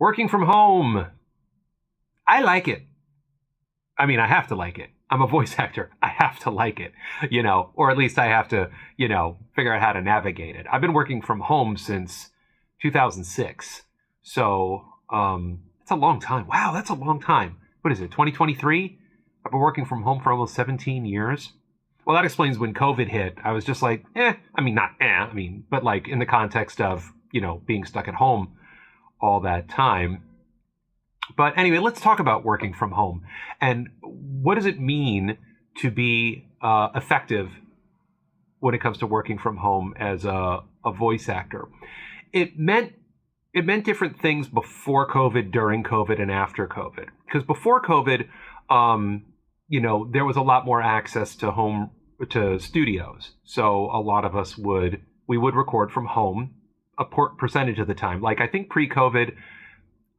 Working from home. I like it. I mean, I have to like it. I'm a voice actor. I have to like it, or at least I have to, figure out how to navigate it. I've been working from home since 2006. So, it's a long time. Wow, that's a long time. What is it, 2023? I've been working from home for almost 17 years. Well, that explains when COVID hit. I was just like, but like in the context of, being stuck at home all that time. But anyway, let's talk about working from home and what does it mean to be effective when it comes to working from home as a voice actor. It meant different things before COVID, during COVID, and after COVID. Because before COVID, there was a lot more access to studios. So a lot of us would record from home a percentage of the time. Like I think pre-COVID,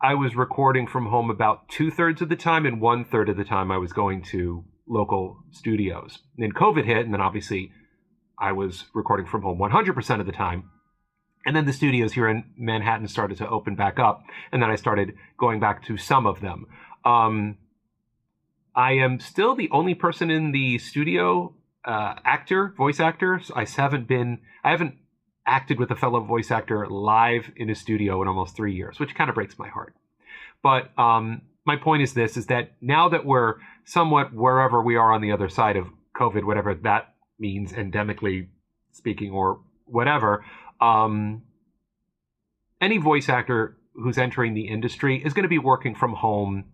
I was recording from home about 2/3 of the time, and 1/3 of the time I was going to local studios. And then COVID hit, and then obviously I was recording from home 100% of the time. And then the studios here in Manhattan started to open back up, and then I started going back to some of them. I am still the only person in the studio voice actor. I haven't acted with a fellow voice actor live in a studio in almost 3 years, which kind of breaks my heart. But my point is that now that we're somewhat wherever we are on the other side of COVID, whatever that means, endemically speaking or whatever, any voice actor who's entering the industry is going to be working from home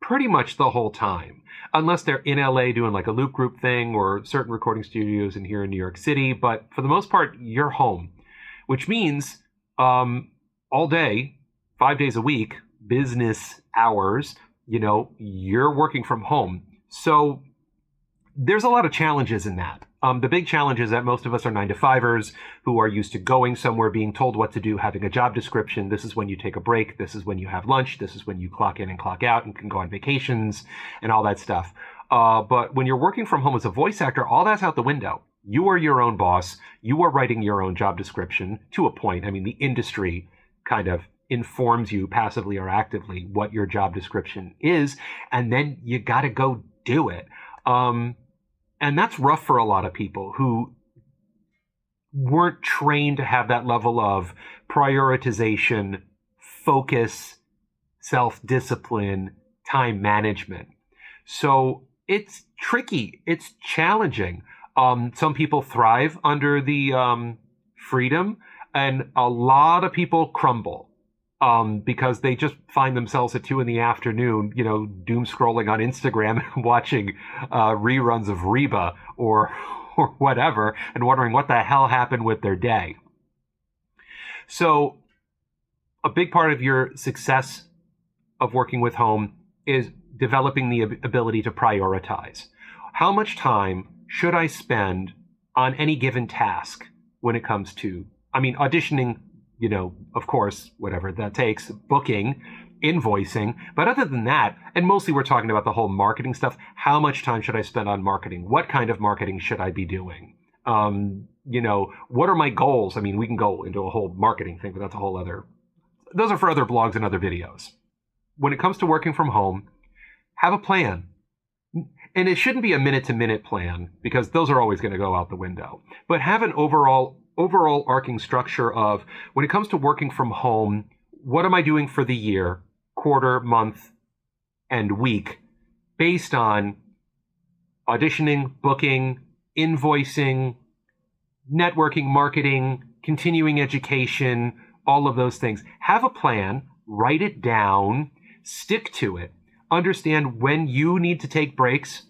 pretty much the whole time, unless they're in LA doing like a loop group thing or certain recording studios in here in New York City. But for the most part, you're home, which means all day, 5 days a week, business hours, you're working from home. So there's a lot of challenges in that. The big challenge is that most of us are 9-to-5ers who are used to going somewhere, being told what to do, having a job description. This is when you take a break. This is when you have lunch. This is when you clock in and clock out and can go on vacations and all that stuff. But when you're working from home as a voice actor, all that's out the window. You are your own boss. You are writing your own job description to a point. I mean, the industry kind of informs you passively or actively what your job description is, and then you got to go do it. And that's rough for a lot of people who weren't trained to have that level of prioritization, focus, self-discipline, time management. So it's tricky. It's challenging. Some people thrive under the freedom, and a lot of people crumble because they just find themselves at 2 p.m, doom scrolling on Instagram and watching reruns of Reba or whatever, and wondering what the hell happened with their day. So a big part of your success of working with home is developing the ability to prioritize. How much time should I spend on any given task when it comes to, auditioning, of course, whatever that takes, booking, invoicing. But other than that, and mostly we're talking about the whole marketing stuff, how much time should I spend on marketing? What kind of marketing should I be doing? What are my goals? We can go into a whole marketing thing, but that's a whole other, those are for other blogs and other videos. When it comes to working from home, have a plan. And it shouldn't be a minute-to-minute plan, because those are always going to go out the window. But have an overall arcing structure of, when it comes to working from home, what am I doing for the year, quarter, month, and week, based on auditioning, booking, invoicing, networking, marketing, continuing education, all of those things. Have a plan, write it down, stick to it, understand when you need to take breaks.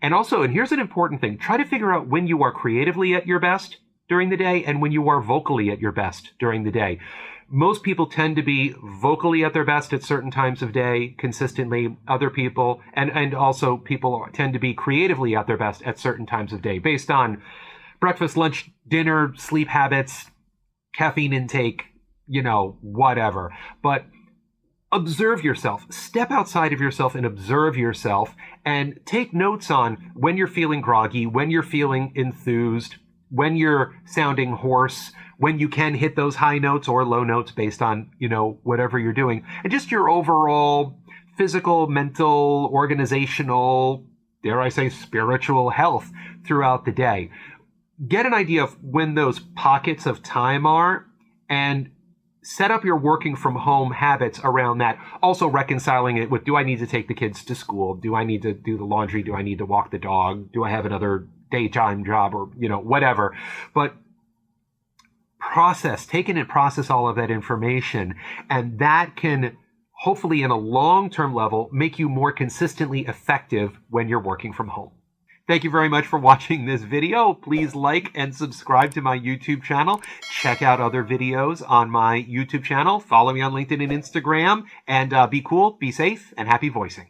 And also, and here's an important thing, try to figure out when you are creatively at your best during the day and when you are vocally at your best during the day. Most people tend to be vocally at their best at certain times of day consistently. Other people, and also people tend to be creatively at their best at certain times of day based on breakfast, lunch, dinner, sleep habits, caffeine intake, whatever. But observe yourself, step outside of yourself and observe yourself, and take notes on when you're feeling groggy, when you're feeling enthused, when you're sounding hoarse, when you can hit those high notes or low notes based on, whatever you're doing, and just your overall physical, mental, organizational, dare I say, spiritual health throughout the day. Get an idea of when those pockets of time are and set up your working from home habits around that. Also reconciling it with, do I need to take the kids to school? Do I need to do the laundry? Do I need to walk the dog? Do I have another daytime job or, whatever? But take in and process all of that information. And that can hopefully in a long-term level make you more consistently effective when you're working from home. Thank you very much for watching this video. Please like and subscribe to my YouTube channel. Check out other videos on my YouTube channel. Follow me on LinkedIn and Instagram. And be cool, be safe, and happy voicing.